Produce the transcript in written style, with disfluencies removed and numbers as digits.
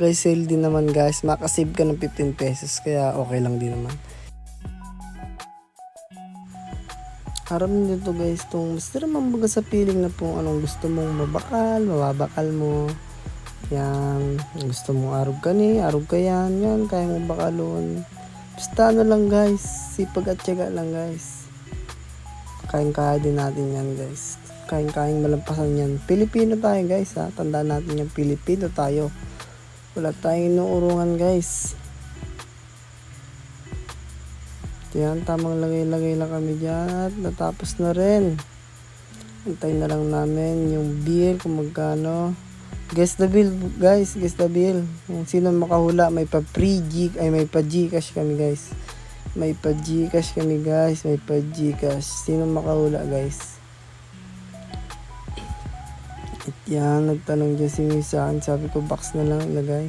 Guys, sale din naman guys. Makasave ka ng 15 pesos. Kaya okay lang din naman. Harap nito guys. Itong basta naman baga sa feeling na po anong gusto mong mabakal. Mababakal mo. Yan. Gusto mong arog ka ni. Arog ka yan. Yan. Kaya mong bakalon. Basta ano lang guys. Sipag at tiyaga lang guys. Kain-kaya din natin yan guys. Kain-kain malampasan yan. Pilipino tayo guys ha. Tandaan natin yung Pilipino tayo. Wala tayong inuurungan guys. Yan, tamang lagay-lagay lang kami dyan. At natapos na rin. Antayin na lang namin yung bill kung magkano. Guess the bill guys. Guess the bill. Kung sino makahula may pa pre-G ay may pa Gcash kami guys. May pa Gcash kami guys. May pa Gcash. Sino makahula guys? At yan, nagtanong dyan si Miss sa akin. Sabi ko box na lang ilagay.